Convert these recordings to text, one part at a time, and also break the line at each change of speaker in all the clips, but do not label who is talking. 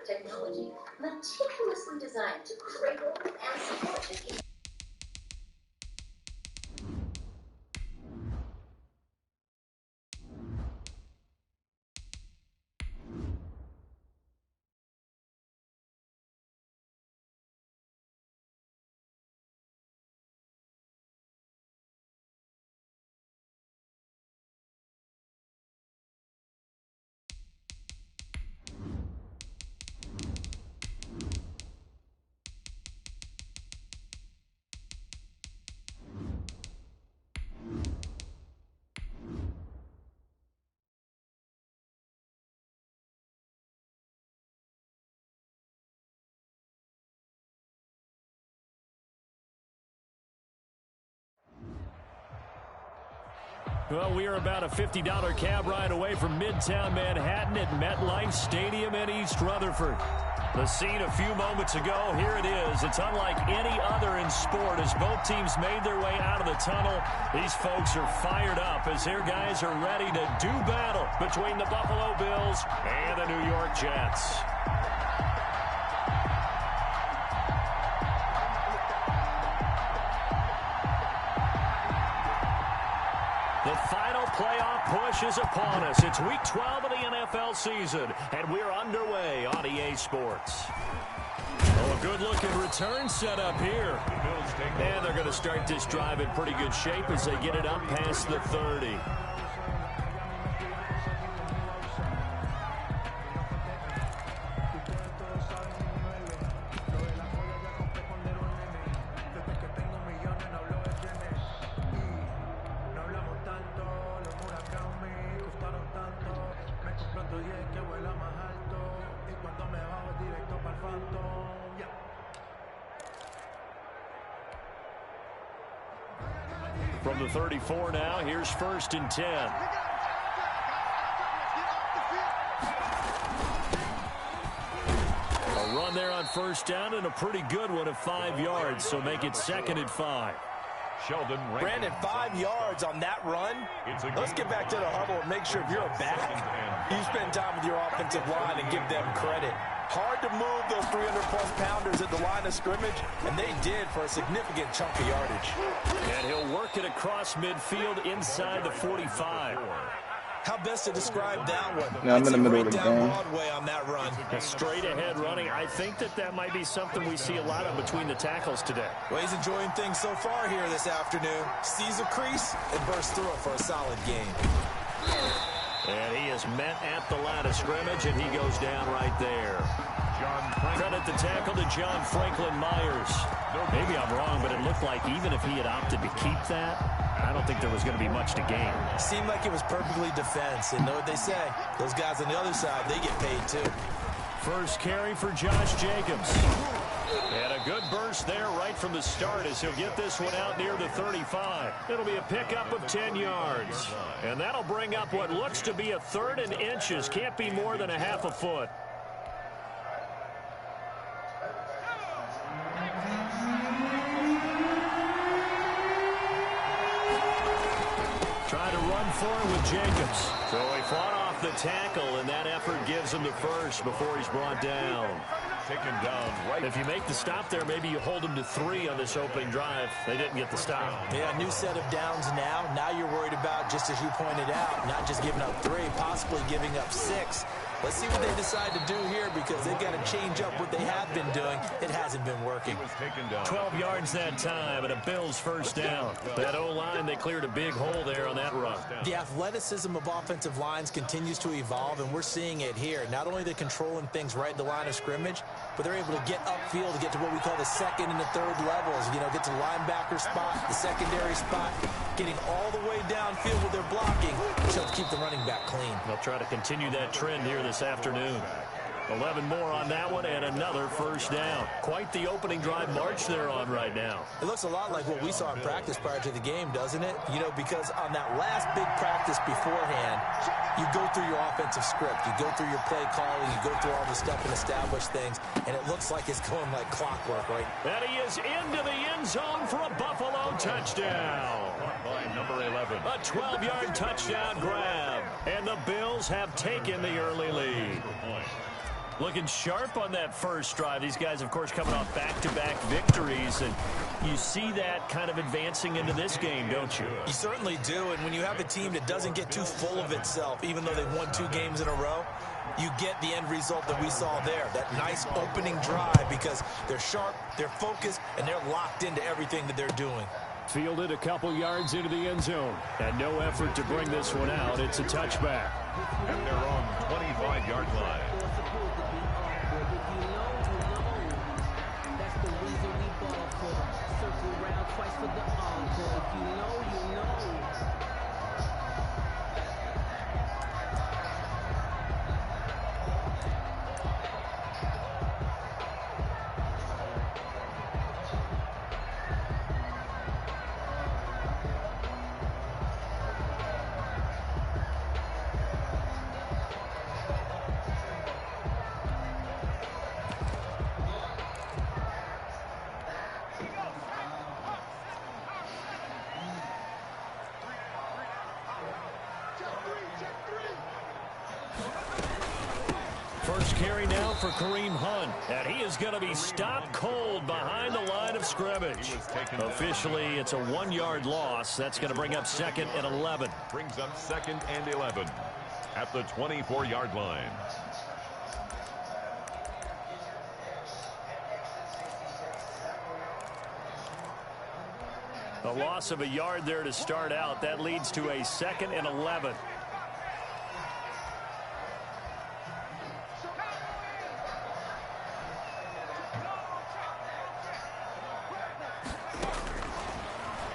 Technology meticulously designed to cradle and support the
Well, we are about a $50 cab ride away from Midtown Manhattan at MetLife Stadium in East Rutherford. The scene a few moments ago, here it is. It's unlike any other in sport as both teams made their way out of the tunnel. These folks are fired up as their guys are ready to do battle between the Buffalo Bills and the New York Jets. The final playoff push is upon us. It's Week 12 of the NFL season, and we're underway on EA Sports. Oh, a good-looking return set up here. And they're going to start this drive in pretty good shape as they get it up past the 30. From the 34 now, here's 1st and 10. A run there on 1st down and a pretty good one of 5 yards, so make it 2nd and 5.
Brandon, 5 yards on that run. Let's get back to the huddle and make sure if you're a back, you spend time with your offensive line and give them credit. Hard to move those 300-plus pounders at the line of scrimmage, and they did for a significant chunk of yardage.
And he'll work it across midfield inside the 45.
How best to describe that one?
Yeah, I'm in the middle of the game.
Broadway on that run.
Straight ahead running. I think that might be something we see a lot of between the tackles today.
Well, he's enjoying things so far here this afternoon. Sees a crease and bursts through it for a solid gain.
And he is met at the line of scrimmage, and he goes down right there. Credit the tackle to John Franklin Myers. Maybe I'm wrong, but it looked like even if he had opted to keep that, I don't think there was going to be much to gain.
Seemed like it was perfectly defense. And know what they say? Those guys on the other side, they get paid too.
First carry for Josh Jacobs. And a good burst there right from the start as he'll get this one out near the 35. It'll be a pickup of 10 yards. And that'll bring up what looks to be a 3rd and inches. Can't be more than a half a foot. Try to run forward with Jacobs. So he fought off the tackle, and that effort gives him the first before he's brought down.
Taken down right.
If you make the stop there, maybe you hold him to 3 on this opening drive. They didn't get the stop.
Yeah, new set of downs now. Now you're worried about, just as you pointed out, not just giving up 3, possibly giving up 6. Let's see what they decide to do here because they've got to change up what they have been doing. It hasn't been working.
12 yards that time and a Bills first down. That O-line, they cleared a big hole there on that run.
The athleticism of offensive lines continues to evolve, and we're seeing it here. Not only are they controlling things right at the line of scrimmage, but they're able to get upfield to get to what we call the 2nd and the 3rd levels. You know, get to the linebacker spot, the secondary spot, getting all the way downfield with their blocking, which helps keep the running back clean.
They'll try to continue that trend here this afternoon. 11 more on that one and another first down. Quite the opening drive march they're on right now.
It looks a lot like what we saw in practice prior to the game, doesn't it? You know, because on that last big practice beforehand, you go through your offensive script, you go through your play calling, you go through all the stuff and establish things, and it looks like it's going like clockwork, right?
And he is into the end zone for a Buffalo touchdown.
By number 11.
A 12-yard touchdown grab. And the Bills have taken the early lead. Looking sharp on that first drive. These guys, of course, coming off back-to-back victories, and you see that kind of advancing into this game, don't you?
You certainly do, and when you have a team that doesn't get too full of itself, even though they've won 2 games in a row, you get the end result that we saw there, that nice opening drive, because they're sharp, they're focused, and they're locked into everything that they're doing.
Fielded a couple yards into the end zone, and no effort to bring this one out. It's a touchback.
And they're on 25-yard line.
First carry now for Kareem Hunt, and he is going to be stopped cold behind the line of scrimmage. Officially, it's a 1-yard loss. That's going to bring up 2nd and 11.
Brings up 2nd and 11 at the 24-yard line.
A loss of a yard there to start out. That leads to a 2nd and 11.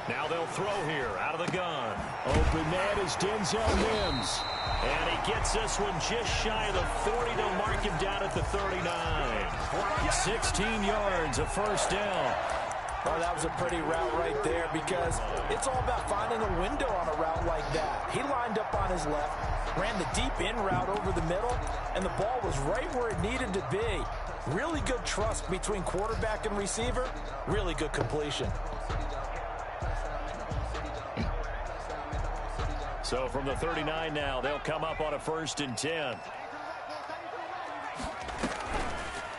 Now they'll throw here out of the gun. Open man is Denzel Mims. And he gets this one just shy of the 40. They'll mark him down at the 39. 16 yards, a first down.
Oh, that was a pretty route right there, because it's all about finding a window on a route like that. He lined up on his left, ran the deep in route over the middle, and the ball was right where it needed to be. Really good trust between quarterback and receiver. Really good completion.
So from the 39 now, they'll come up on a 1st and 10.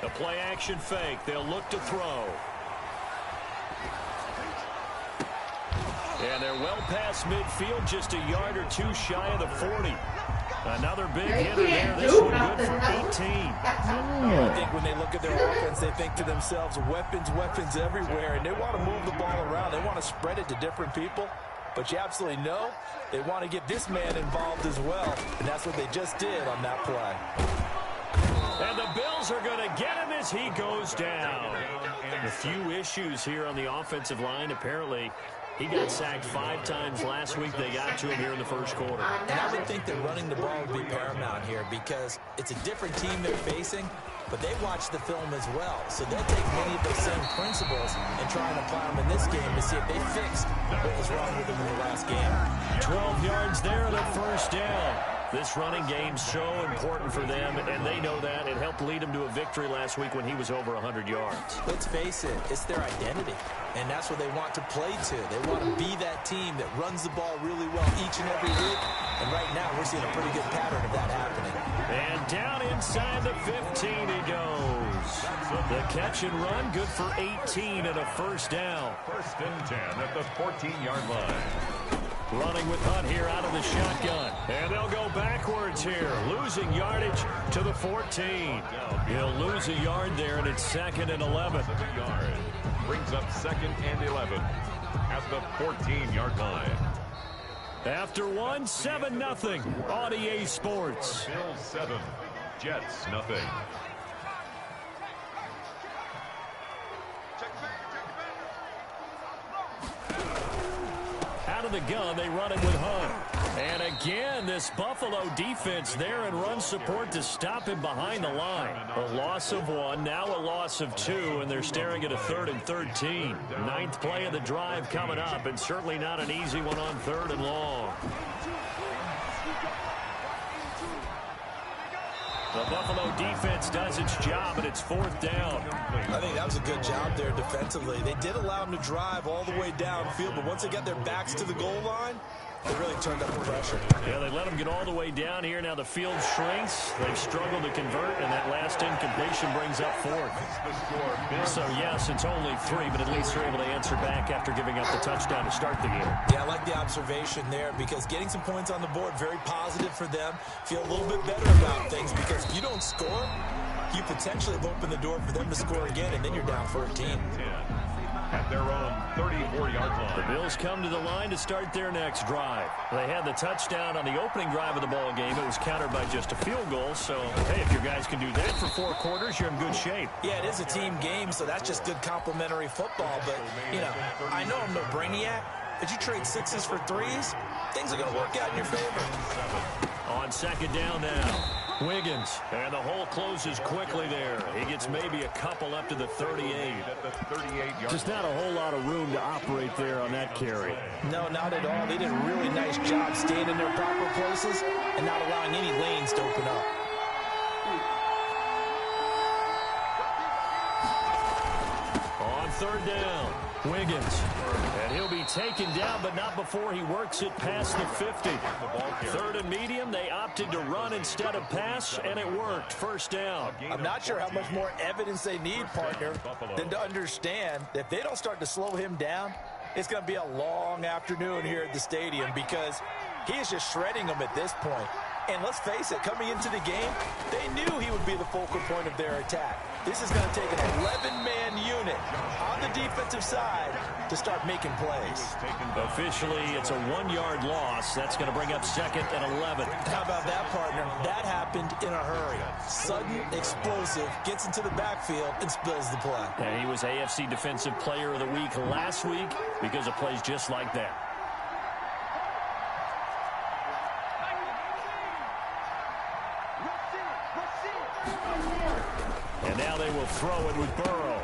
The play action fake. They'll look to throw. And they're well past midfield, just a yard or 2 shy of the 40. Another big hitter there. This one good for 18.
I think when they look at their offense, they think to themselves, weapons, weapons everywhere, and they want to move the ball around. They want to spread it to different people. But you absolutely know they want to get this man involved as well, and that's what they just did on that play.
And the Bills are going to get him as he goes down. A few issues here on the offensive line. Apparently, he got sacked 5 times last week. They got to him here in the first quarter.
And I would think that running the ball would be paramount here, because it's a different team they're facing, but they watch the film as well. So they'll take many of those same principles and try and apply them in this game to see if they fixed what was wrong with them in the last game.
12 yards there and a first down. This running game's so important for them, and they know that. It helped lead them to a victory last week when he was over 100 yards.
Let's face it, it's their identity, and that's what they want to play to. They want to be that team that runs the ball really well each and every week, and right now we're seeing a pretty good pattern of that happening.
And down inside the 15 he goes. The catch and run, good for 18 and a first down.
1st and 10 at the 14-yard line.
Running with Hunt here out of the shotgun. And they'll go backwards here. Losing yardage to the 14. He'll lose a yard there, and it's 2nd and 11.
Brings up 2nd and 11 at the 14-yard line.
After one, 7-0 on EA Sports.
Bills 7, Jets nothing.
Out of the gun, they run it with Hunt. And again, this Buffalo defense there and run support to stop him behind the line. A loss of 1, now a loss of 2, and they're staring at a 3rd and 13. 9th play of the drive coming up, and certainly not an easy one on 3rd and long. The Buffalo defense does its job, and it's 4th down.
I think that was a good job there defensively. They did allow them to drive all the way downfield, but once they got their backs to the goal line, They really turned up the pressure.
Yeah, they let them get all the way down here. Now the field shrinks. They've struggled to convert, and that last incompletion brings up fourth. So, yes, it's only 3, but at least they're able to answer back after giving up the touchdown to start the game.
Yeah, I like the observation there because getting some points on the board, very positive for them. Feel a little bit better about things because if you don't score, you potentially have opened the door for them to score again, and then you're down 14.
At their own 34-yard line.
The Bills come to the line to start their next drive. They had the touchdown on the opening drive of the ball game. It was countered by just a field goal. So, hey, if your guys can do that for 4 quarters, you're in good shape.
Yeah, it is a team game, so that's just good complementary football. But, you know, I know I'm no brainiac, but you trade 6s for 3s, things are going to work out in your favor.
On second down now. Wiggins, and the hole closes quickly there. He gets maybe a couple up to the 38. Just not a whole lot of room to operate there on that carry.
No, not at all. They did a really nice job staying in their proper places and not allowing any lanes to open up.
On third down, Wiggins. And he'll be taken down, but not before he works it past the 50. Third and medium, they opted to run instead of pass, and it worked. First down.
I'm not sure how much more evidence they need, partner, than to understand that if they don't start to slow him down, it's going to be a long afternoon here at the stadium because he is just shredding them at this point. And let's face it, coming into the game, they knew he would be the focal point of their attack. This is going to take an 11-man unit on the defensive side to start making plays.
Officially, it's a 1-yard loss. That's going to bring up second and 11.
How about that, partner? That happened in a hurry. Sudden, explosive, gets into the backfield and spills the play.
And he was AFC Defensive Player of the Week last week because of plays just like that. And now they will throw it with Burrow.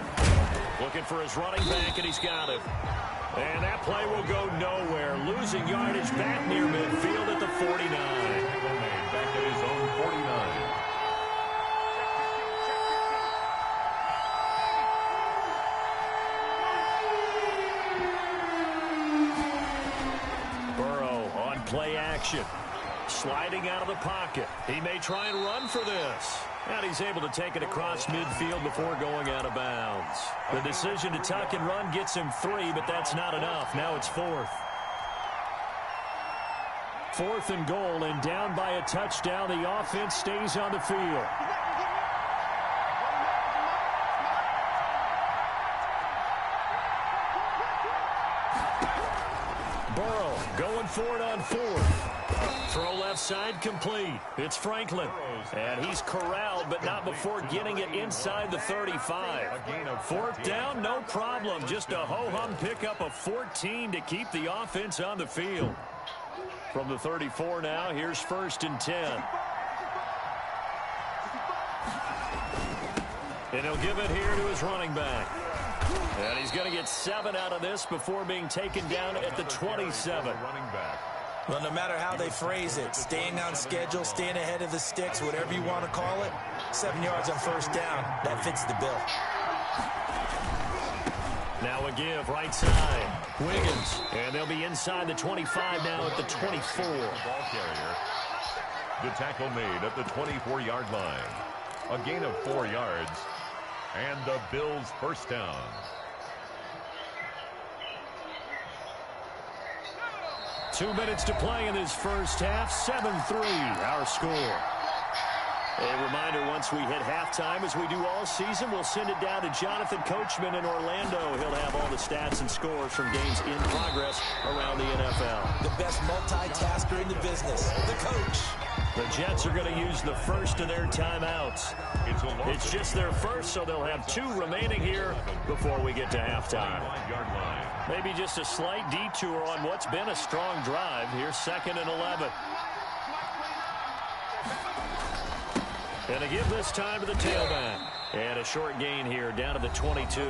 Looking for his running back, and he's got it. And that play will go nowhere. Losing yardage back near midfield at the 49.
Back at his own 49.
Burrow on play action. Sliding out of the pocket. He may try and run for this. And he's able to take it across midfield before going out of bounds. The decision to tuck and run gets him 3, but that's not enough. Now it's 4th. 4th and goal, and down by a touchdown. The offense stays on the field. Burrow going for it on 4th. Throw left side complete. It's Franklin. And he's corralled, but not before getting it inside the 35. 4th down, no problem. Just a ho-hum pickup of 14 to keep the offense on the field. From the 34 now, here's 1st and 10. And he'll give it here to his running back. And he's going to get 7 out of this before being taken down at the 27.
Running back.
Well, no matter how they phrase it, staying on schedule, staying ahead of the sticks, whatever you want to call it, 7 yards on 1st down, that fits the bill.
Now a give, right side. Wiggins, and they'll be inside the 25 now at the 24.
Ball carrier. The tackle made at the 24-yard line. A gain of 4 yards. And the Bills' first down.
Two minutes to play in this first half. 7-3, our score. A reminder, once we hit halftime, as we do all season, we'll send it down to Jonathan Coachman in Orlando. He'll have all the stats and scores from games in progress around the NFL.
The best multitasker in the business, the coach.
The Jets are going to use the first of their timeouts. It's just their first, so they'll have 2 remaining here before we get to halftime. Maybe just a slight detour on what's been a strong drive. Here's 2nd and 11. And a give this time to the tailback. And a short gain here down to the 22.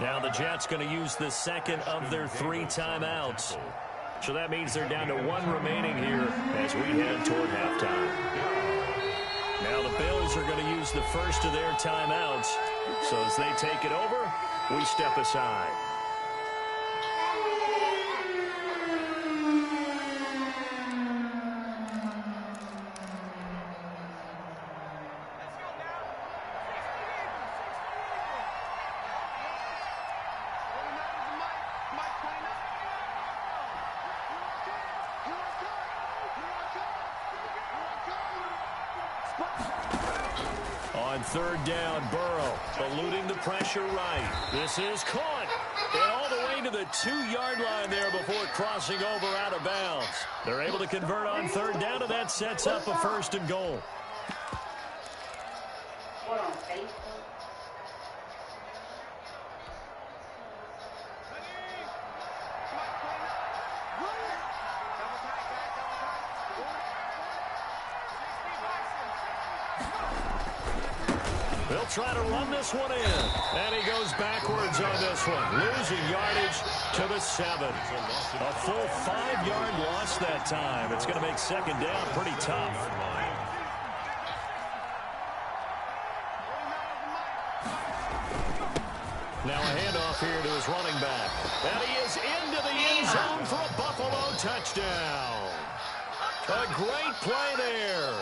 Now the Jets going to use the 2nd of their 3 timeouts. So that means they're down to 1 remaining here as we head toward halftime. Now the Bills are going to use the first of their timeouts. So as they take it over, we step aside. On third down, Burrow eluding the pressure right. This is caught. And all the way to the 2-yard line there before crossing over out of bounds. They're able to convert on third down, and that sets up a 1st and goal. They'll try to run this one in. And he goes backwards on this one. Losing yardage to the 7. A full 5-yard loss that time. It's going to make second down pretty tough. Now a handoff here to his running back. And he is into the end zone for a Buffalo touchdown. A great play there.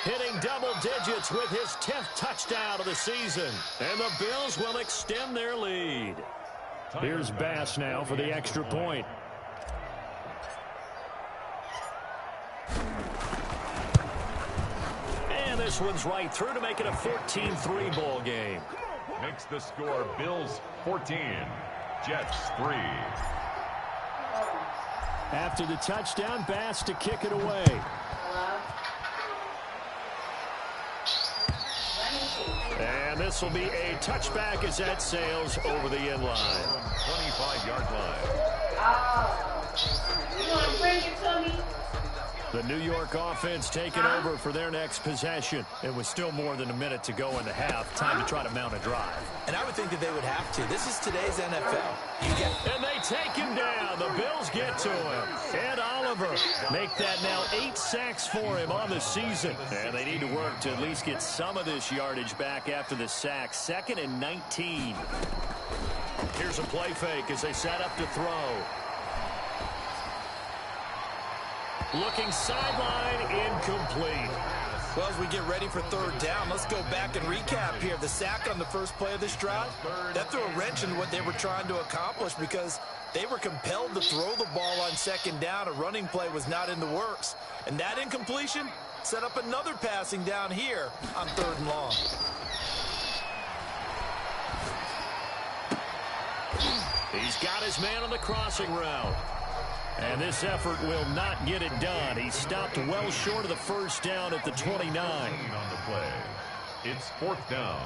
Hitting double digits with his 10th touchdown of the season. And the Bills will extend their lead. Here's Bass now for the extra point. And this one's right through to make it a 14-3 ball game.
Makes the score Bills 14, Jets 3.
After the touchdown, Bass to kick it away. And this will be a touchback as that sails over the end line.
25-yard line.
You want to bring it to me?
The New York offense taking over for their next possession. It was still more than a minute to go in the half. Time to try to mount a drive.
And I would think that they would have to. This is today's NFL.
And they take him down. The Bills get to him. Ed Oliver make that now 8 sacks for him on the season. And they need to work to at least get some of this yardage back after the sack. 2nd and 19. Here's a play fake as they set up to throw. Looking sideline, incomplete.
Well, as we get ready for third down, let's go back and recap here. The sack on the first play of this drive, that threw a wrench in what they were trying to accomplish because they were compelled to throw the ball on second down. A running play was not in the works. And that incompletion set up another passing down here on 3rd and long.
He's got his man on the crossing route. And this effort will not get it done. He stopped well short of the first down at the 29.
On the play. It's 4th down.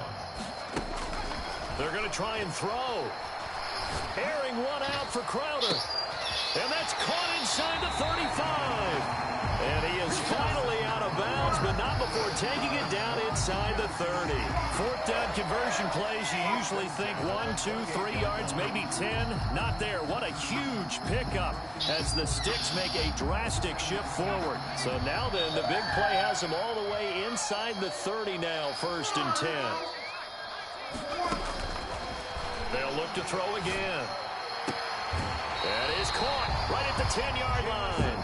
They're going to try and throw. Airing one out for Crowder. And that's caught inside the 35. And he is finally out of bounds, but not before taking it down inside the 30. 4th down conversion plays, you usually think 1, 2, 3 yards, maybe 10. Not there. What a huge pickup as the Sticks make a drastic shift forward. So now then, the big play has them all the way inside the 30 now, 1st and 10. They'll look to throw again. That is caught right at the 10-yard line.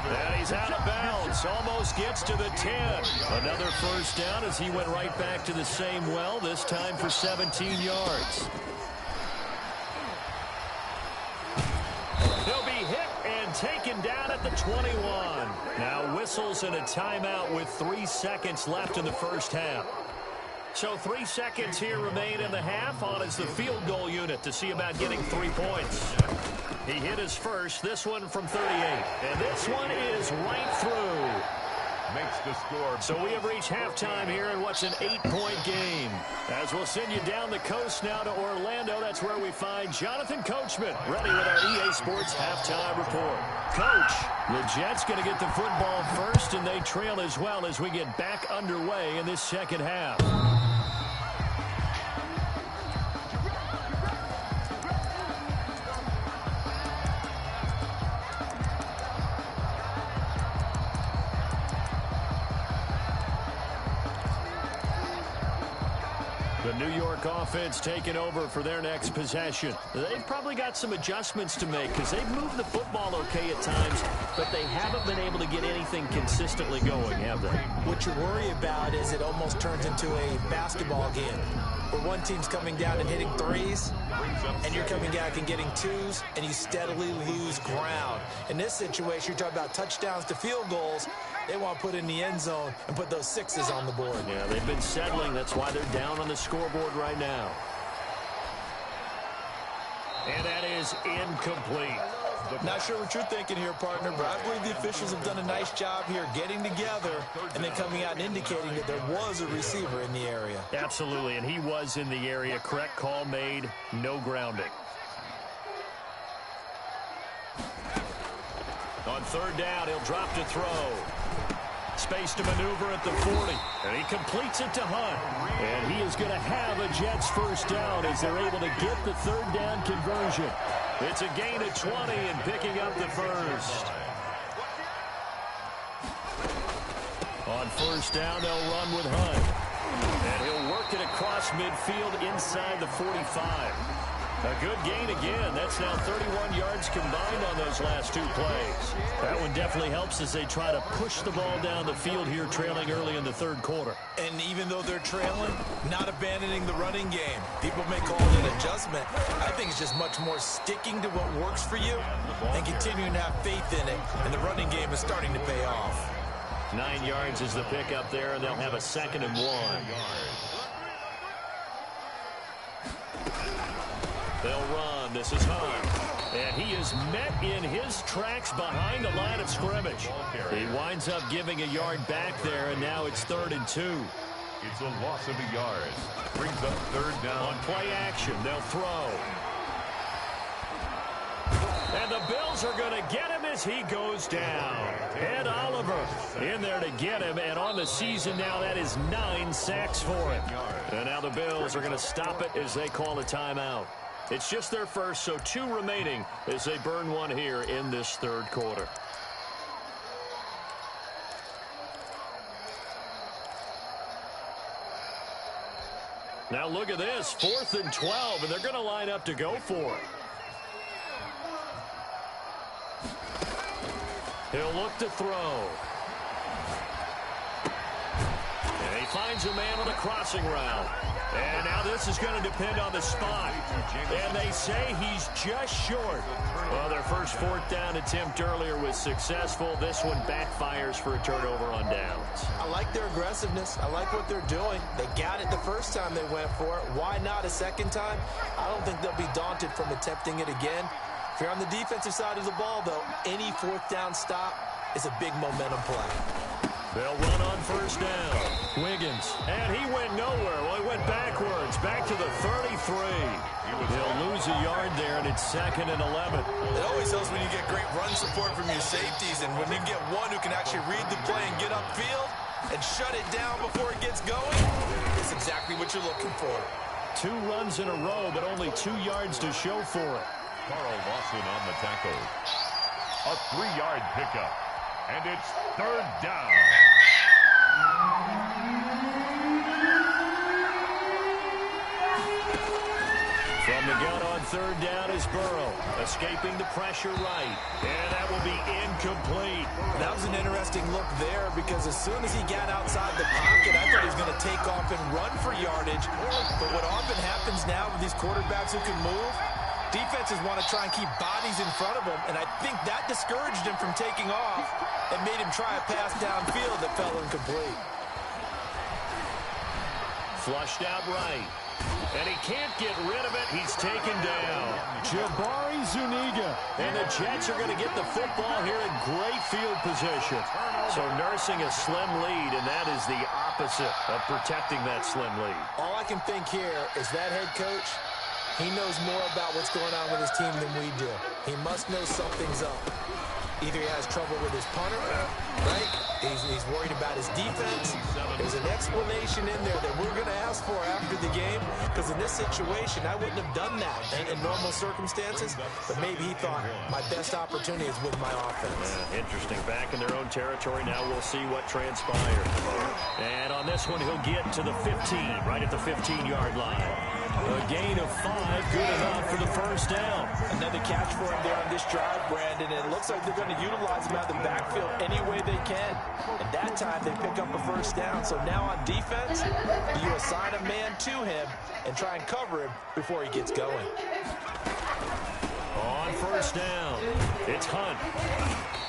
And he's out of bounds. Almost gets to the 10. Another first down as he went right back to the same well, this time for 17 yards. He'll be hit and taken down at the 21. Now whistles and a timeout with 3 seconds left in the first half. So 3 seconds here remain in the half on as the field goal unit to see about getting 3 points. He hit his first, this one from 38. And this one is right through.
Makes the score.
So we have reached halftime here in what's an 8-point game. As we'll send you down the coast now to Orlando, that's where we find Jonathan Coachman, ready with our EA Sports halftime report. Coach, the Jets going to get the football first, and they trail as well as we get back underway in this second half. The New York offense taking over for their next possession. They've probably got some adjustments to make because they've moved the football okay at times, but they haven't been able to get anything consistently going, have they?
What you worry about is it almost turns into a basketball game where one team's coming down and hitting threes, and you're coming back and getting twos, and you steadily lose ground. In this situation, you're talking about touchdowns to field goals. They want to put in the end zone and put those sixes on the board.
Yeah, they've been settling. That's why they're down on the scoreboard right now. And that is incomplete.
Not sure what you're thinking here, partner, but I believe the officials have done a nice job here getting together and then coming out and indicating that there was a receiver in the area.
Absolutely, and he was in the area. Correct call made, no grounding. On third down, he'll drop to throw. Space to maneuver at the 40, and he completes it to Hunt. And he is going to have a Jets first down as they're able to get the third down conversion. It's a gain of 20 and picking up the first. On first down, they'll run with Hunt. And he'll work it across midfield inside the 45. A good gain again. That's now 31 yards combined on those last two plays. That one definitely helps as they try to push the ball down the field here, trailing early in the third quarter.
And even though they're trailing, not abandoning the running game. People may call it an adjustment. I think it's just much more sticking to what works for you and continuing to have faith in it. And the running game is starting to pay off.
9 yards is the pickup there, and they'll have a 2nd and 1. They'll run. This is Hunt. And he is met in his tracks behind the line of scrimmage. He winds up giving a yard back there, and now it's 3rd and 2.
It's a loss of a yard. Brings up third down.
On play action, they'll throw. And the Bills are going to get him as he goes down. Ed Oliver in there to get him, and on the season now, that is 9 sacks for him. And now the Bills are going to stop it as they call a timeout. It's just their first, so 2 remaining as they burn one here in this third quarter. Now look at this, 4th and 12, and they're going to line up to go for it. He'll look to throw. And he finds a man on a crossing route. And now this is going to depend on the spot. And they say he's just short. Well, their first 4th down attempt earlier was successful. This one backfires for a turnover on downs.
I like their aggressiveness. I like what they're doing. They got it the first time they went for it. Why not a second time? I don't think they'll be daunted from attempting it again. If you're on the defensive side of the ball, though, any 4th down stop is a big momentum play.
They'll run on first down. Wiggins. And he went nowhere. Well, he went backwards. Back to the 33. He'll lose a yard there, and it's 2nd and 11.
It always helps when you get great run support from your safeties, and when you get one who can actually read the play and get upfield and shut it down before it gets going, it's exactly what you're looking for.
2 runs in a row, but only 2 yards to show for it.
Carl Lawson on the tackle. A 3-yard pickup. And it's 3rd down.
From the gun on 3rd down is Burrow. Escaping the pressure right. And that will be incomplete.
That was an interesting look there because as soon as he got outside the pocket, I thought he was going to take off and run for yardage. But what often happens now with these quarterbacks who can move, defenses want to try and keep bodies in front of him, and I think that discouraged him from taking off and made him try a pass downfield that fell incomplete.
Flushed out right. And he can't get rid of it. He's taken down. Jabari Zuniga. And the Jets are going to get the football here in great field position. So nursing a slim lead, and that is the opposite of protecting that slim lead.
All I can think here is that head coach, he knows more about what's going on with his team than we do. He must know something's up. Either he has trouble with his punter, right? He's worried about his defense. There's an explanation in there that we're going to ask for after the game, because in this situation, I wouldn't have done that in normal circumstances, but maybe he thought my best opportunity is with my offense.
Interesting. Back in their own territory. Now we'll see what transpires. And on this one, he'll get to the 15, right at the 15-yard line. A gain of 5, good enough for the first down.
Another catch for him there on this drive, Brandon. And it looks like they're going to utilize him out of the backfield any way they can. And that time they pick up a first down. So now on defense, you assign a man to him and try and cover him before he gets going.
On first down, it's Hunt.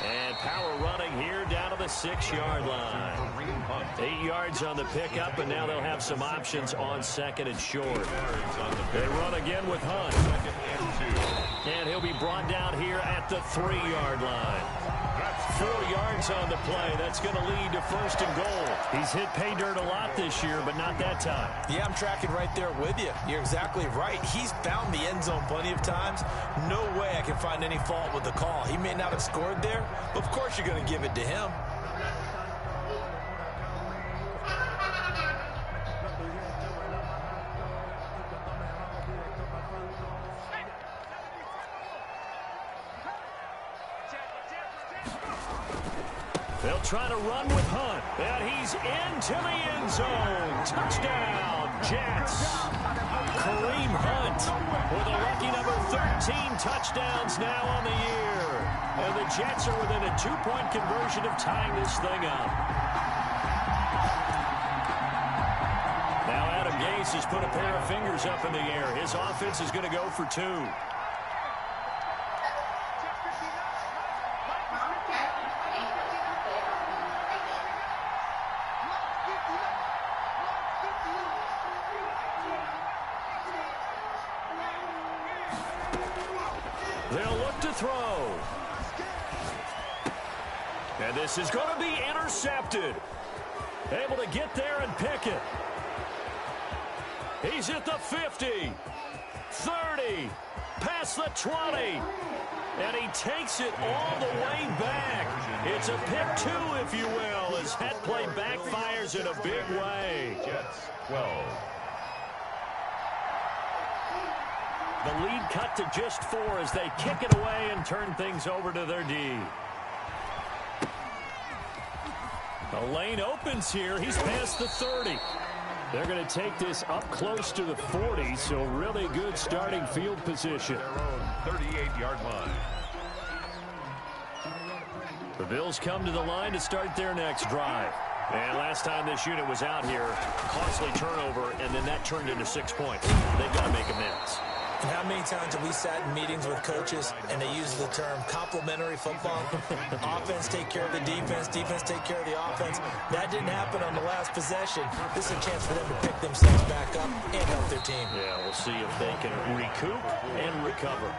And power running here down to the 6-yard line. 8 yards on the pickup, and now they'll have some options on second and short. They run again with Hunt. And he'll be brought down here at the 3-yard line. 4 yards on the play. That's going to lead to first and goal. He's hit pay dirt a lot this year, but not that time.
Yeah, I'm tracking right there with you. You're exactly right. He's found the end zone plenty of times. No way I can find any fault with the call. He may not have scored there, but of course you're going to give it to him.
They'll try to run with Hunt, and he's into the end zone. Touchdown, Jets. Kareem Hunt with a lucky number 13 touchdowns now on the year. And the Jets are within a 2-point conversion of tying this thing up. Now Adam Gase has put a pair of fingers up in the air. His offense is going to go for 2. They'll look to throw. And this is going to be intercepted. Able to get there and pick it. He's at the 50, 30, past the 20. And he takes it all the way back. It's a pick 2, if you will, as that play backfires in a big way.
Jets 12.
The lead cut to just 4 as they kick it away and turn things over to their D. The lane opens here. He's past the 30. They're going to take this up close to the 40, so really good starting field position.
Their own 38-yard line.
The Bills come to the line to start their next drive. And last time this unit was out here, costly turnover, and then that turned into 6 points. They've got to make amends.
And how many times have we sat in meetings with coaches and they use the term complementary football? Offense take care of the defense, defense take care of the offense. That didn't happen on the last possession. This is a chance for them to pick themselves back up and help their team.
Yeah, we'll see if they can recoup and recover.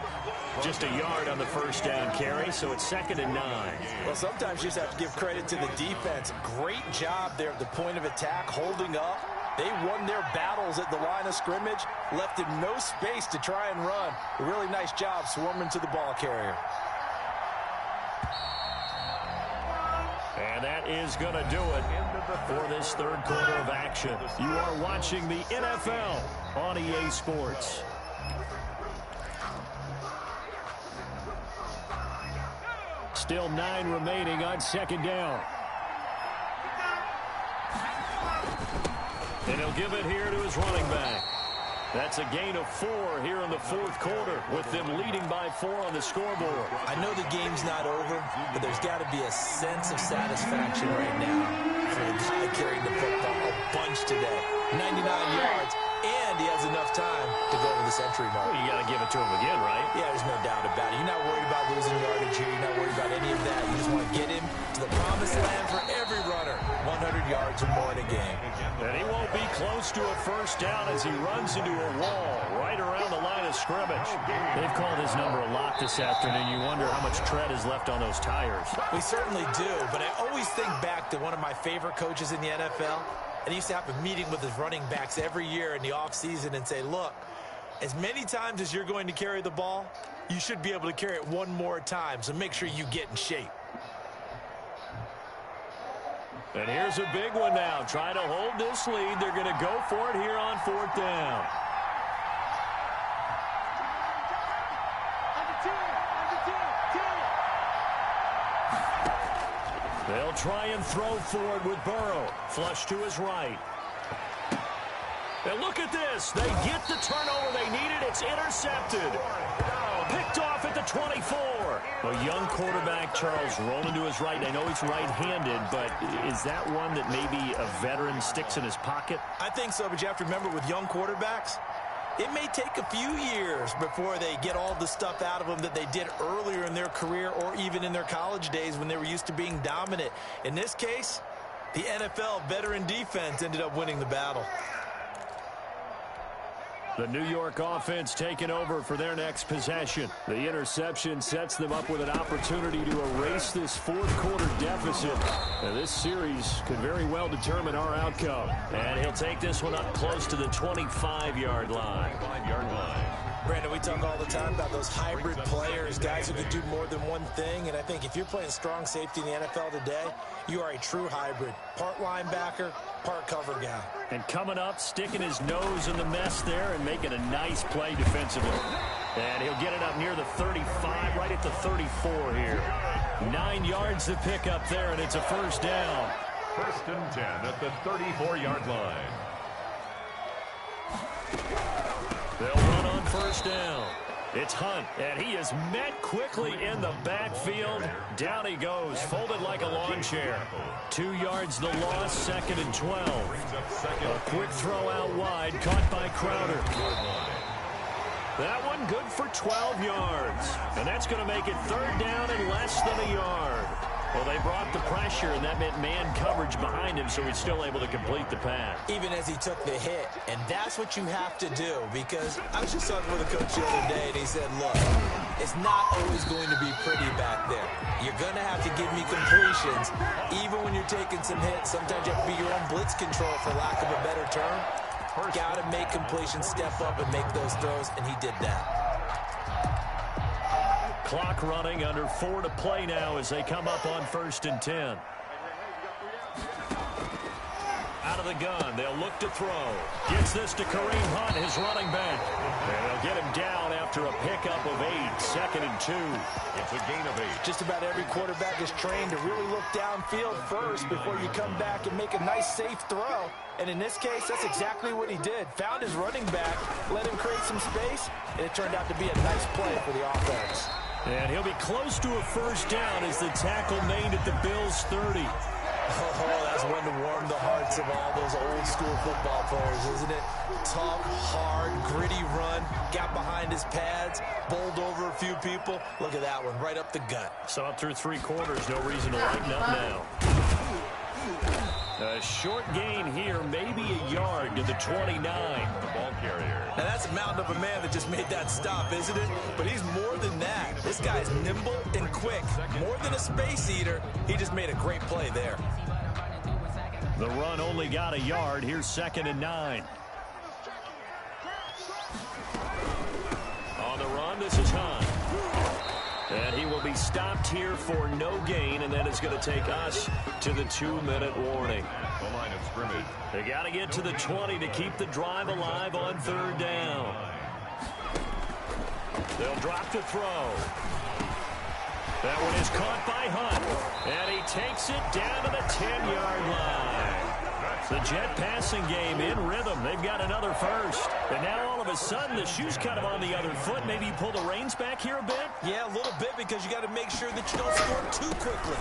Just a yard on the first down carry, so it's 2nd and 9.
Well, sometimes you just have to give credit to the defense. Great job there at the point of attack, holding up. They won their battles at the line of scrimmage, left him no space to try and run. A really nice job swarming to the ball carrier.
And that is going to do it for this third quarter of action. You are watching the NFL on EA Sports. Still 9 remaining on 2nd down. And he'll give it here to his running back. That's a gain of 4 here in the 4th quarter, with them leading by 4 on the scoreboard.
I know the game's not over, but there's got to be a sense of satisfaction right now for the guy carrying the football a bunch today. 99 yards, and he has enough time to go over the century mark.
Well, you got to give it to him again, right?
Yeah, there's no doubt about it. You're not worried about losing yardage here. You're not worried about any of that. You just want to get him to the promised land for every runner. 100 yards or more in a game.
And he won't be close to a first down as he runs into a wall right around the line of scrimmage. They've called his number a lot this afternoon. You wonder how much tread is left on those tires.
We certainly do, but I always think back to one of my favorite coaches in the NFL. And he used to have a meeting with his running backs every year in the offseason and say, look, as many times as you're going to carry the ball, you should be able to carry it one more time, so make sure you get in shape.
And here's a big one now. Trying to hold this lead. They're going to go for it here on 4th down. They'll try and throw forward with Burrow. Flush to his right. And look at this. They get the turnover they needed. It's intercepted. Picked off at the 24. A young quarterback, Charles, rolling to his right. I know he's right-handed, but is that one that maybe a veteran sticks in his pocket?
I think so, but you have to remember with young quarterbacks, It may take a few years before they get all the stuff out of them that they did earlier in their career or even in their college days when they were used to being dominant. In this case, the NFL veteran defense ended up winning the battle.
The New York offense taking over for their next possession. The interception sets them up with an opportunity to erase this fourth-quarter deficit. Now, this series could very well determine our outcome. And he'll take this one up close to the 25-yard line.
Brandon, we talk all the time about those hybrid players, guys who can do more than one thing. And I think if you're playing strong safety in the NFL today, you are a true hybrid. Part linebacker, part cover guy.
And coming up, sticking his nose in the mess there and making a nice play defensively. And he'll get it up near the 35, right at the 34 here. 9 yards to pick up there, and it's a first down.
1st and 10 at the 34-yard line.
They'll run on first down. It's Hunt, and he is met quickly in the backfield. Down he goes, folded like a lawn chair. 2 yards the loss, 2nd and 12. A quick throw out wide, caught by Crowder. That one good for 12 yards. And that's going to make it 3rd down and less than a yard. Well, they brought the pressure, and that meant man coverage behind him, so he's still able to complete the pass.
Even as he took the hit. And that's what you have to do, because I was just talking with a coach the other day, and he said, look, it's not always going to be pretty back there. You're going to have to give me completions. Even when you're taking some hits, sometimes you have to be your own blitz control, for lack of a better term. Got to make completions, step up, and make those throws, and he did that.
Clock running, under 4 to play now as they come up on 1st and 10. Out of the gun, they'll look to throw. Gets this to Kareem Hunt, his running back. And they'll get him down after a pickup of 8, 2nd and 2.
It's a gain of 8.
Just about every quarterback is trained to really look downfield first before you come back and make a nice, safe throw. And in this case, that's exactly what he did. Found his running back, let him create some space, and it turned out to be a nice play for the offense.
And he'll be close to a first down as the tackle made at the Bills' 30.
Oh, that's one to warm the hearts of all those old-school football players, isn't it? Tough, hard, gritty run, got behind his pads, bowled over a few people. Look at that one, right up the gut.
So up through 3 quarters, no reason to lighten up now. A short gain here, maybe a yard to the 29.
The ball carrier.
Now that's a mountain of a man that just made that stop, isn't it? But he's more than that. This guy's nimble and quick. More than a space eater, he just made a great play there.
The run only got a yard. Here's 2nd and 9. On the run, this is Hunt. And he will be stopped here for no gain, and then it's going to take us to the 2-minute warning.
The line of scrimmage.
They got to get to the 20 to keep the drive alive on 3rd down. They'll drop to throw. That one is caught by Hunt, and he takes it down to the 10-yard line. The Jet passing game in rhythm. They've got another first. And now all of a sudden the shoe's kind of on the other foot. Maybe you pull the reins back here a bit?
Yeah, a little bit, because you got to make sure that you don't score too quickly.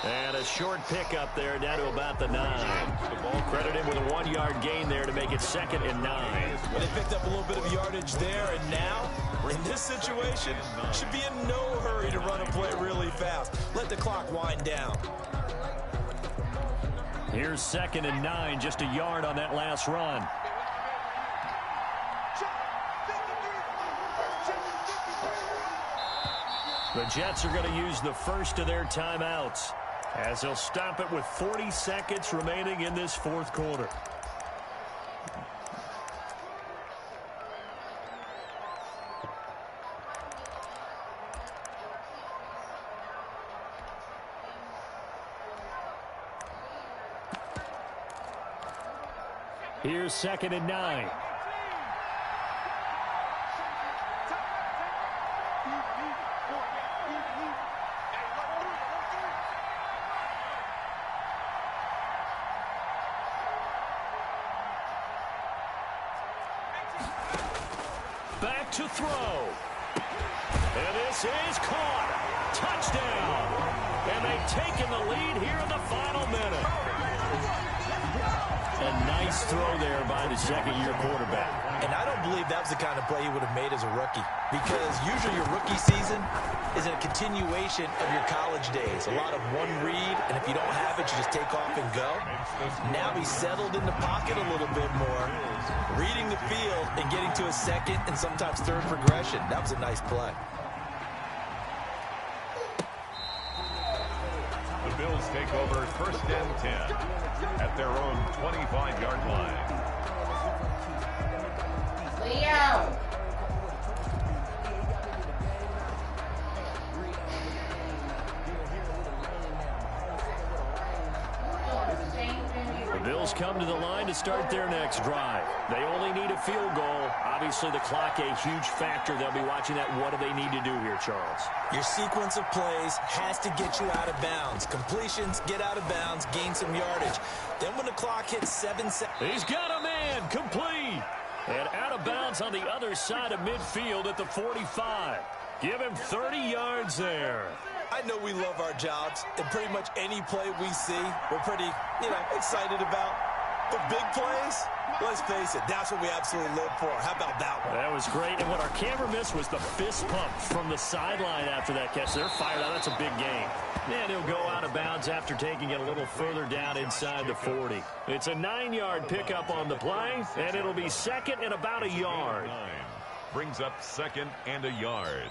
And a short pickup there down to about the 9. The ball credited with a 1-yard gain there to make it 2nd and 9.
Well, they picked up a little bit of yardage there, and now we're in this situation. Should be in no hurry to run a play really fast. Let the clock wind down.
Here's 2nd and 9, just a yard on that last run. The Jets are going to use the first of their timeouts as they'll stop it with 40 seconds remaining in this 4th quarter. Here's 2nd and 9. Back to throw. And this is caught. Touchdown. And they've taken the lead here in the final minute. A nice throw there by the 2nd-year quarterback.
And I believe that was the kind of play he would have made as a rookie, because usually your rookie season is a continuation of your college days. A lot of one read, and if you don't have it, you just take off and go. Now he's settled in the pocket a little bit more, reading the field and getting to a second and sometimes third progression. That was a nice play.
The Bills take over 1st and 10 at their own 25-yard line.
Leo!
The Bills come to the line to start their next drive. They only need a field goal. Obviously, the clock a huge factor. They'll be watching that. What do they need to do here, Charles?
Your sequence of plays has to get you out of bounds. Completions, get out of bounds, gain some yardage. Then when the clock hits 7 seconds.
He's got a man, complete. And out of bounds on the other side of midfield at the 45. Give him 30 yards there.
I know we love our jobs, and pretty much any play we see, we're pretty, excited about. But big plays, let's face it, that's what we absolutely live for. How about that one?
That was great, and what our camera missed was the fist pump from the sideline after that catch. They're fired out. That's a big game. And he'll go out of bounds after taking it a little further down inside the 40. It's a 9-yard pickup on the play, and it'll be second and about a yard.
Brings up 2nd and a yard.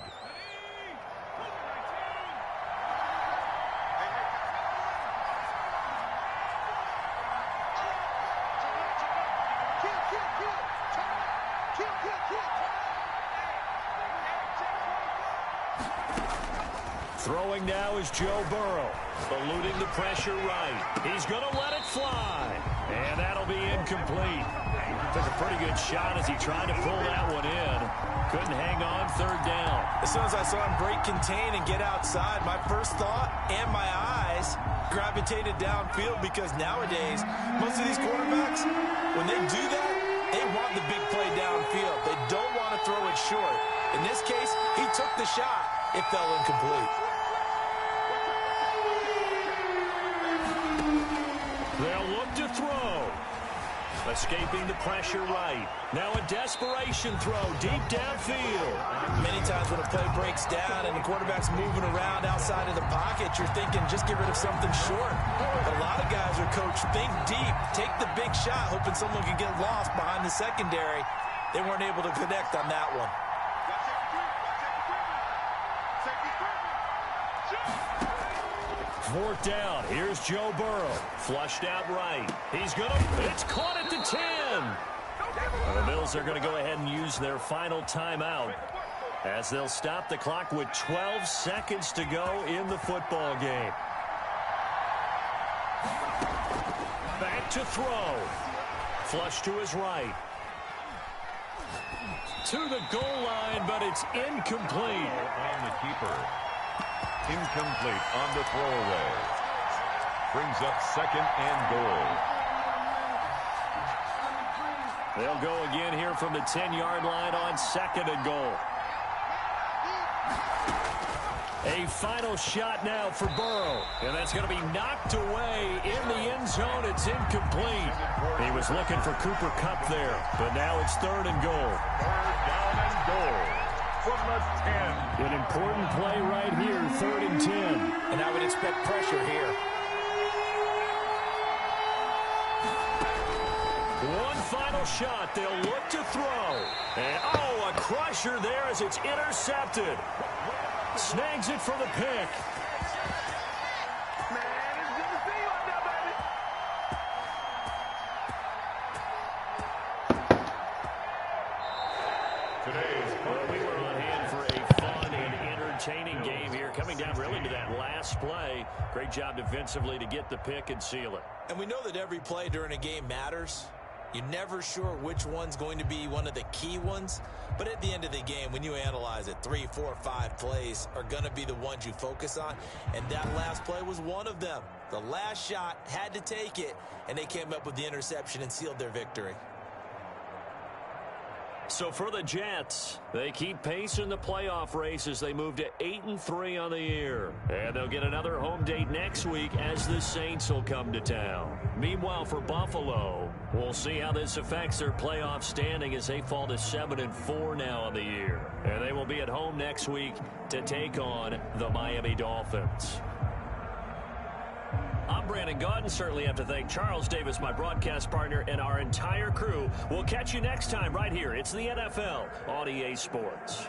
Throwing now is Joe Burrow, eluding the pressure right. He's going to let it fly, and that'll be incomplete. Took a pretty good shot as he tried to pull that one in. Couldn't hang on, 3rd down.
As soon as I saw him break contain and get outside, my first thought and my eyes gravitated downfield, because nowadays, most of these quarterbacks, when they do that, they want the big play downfield. They don't want to throw it short. In this case, he took the shot. It fell incomplete.
They'll look to throw. Escaping the pressure right. Now a desperation throw deep downfield.
Many times when a play breaks down and the quarterback's moving around outside of the pocket, you're thinking just get rid of something short. But a lot of guys are coached, think deep, take the big shot, hoping someone can get lost behind the secondary. They weren't able to connect on that one.
4th down. Here's Joe Burrow. Flushed out right. It's caught at the 10. The Bills are going to go ahead and use their final timeout as they'll stop the clock with 12 seconds to go in the football game. Back to throw. Flush to his right. To the goal line, but it's incomplete.
On the keeper. Incomplete on the throwaway. Brings up 2nd and goal.
They'll go again here from the 10-yard line on 2nd and goal. A final shot now for Burrow. And that's going to be knocked away in the end zone. It's incomplete. He was looking for Cooper Kupp there. But now it's 3rd and goal.
3rd down and goal. From the 10.
An important play right here, 3rd and 10.
And I would expect pressure here.
One final shot. They'll look to throw. And, a crusher there as it's intercepted. Snags it for the pick. We were on hand for a fun and entertaining game here, coming down really to that last play. Great job defensively to get the pick and seal it.
And we know that every play during a game matters. You're never sure which one's going to be one of the key ones. But at the end of the game, when you analyze it, 3, 4, 5 plays are going to be the ones you focus on. And that last play was one of them. The last shot had to take it, and they came up with the interception and sealed their victory.
So for the Jets, they keep pace in the playoff race as they move to 8-3 on the year. And they'll get another home date next week as the Saints will come to town. Meanwhile, for Buffalo, we'll see how this affects their playoff standing as they fall to 7-4 now on the year. And they will be at home next week to take on the Miami Dolphins. I'm Brandon Gaudin. Certainly have to thank Charles Davis, my broadcast partner, and our entire crew. We'll catch you next time right here. It's the NFL on EA Sports.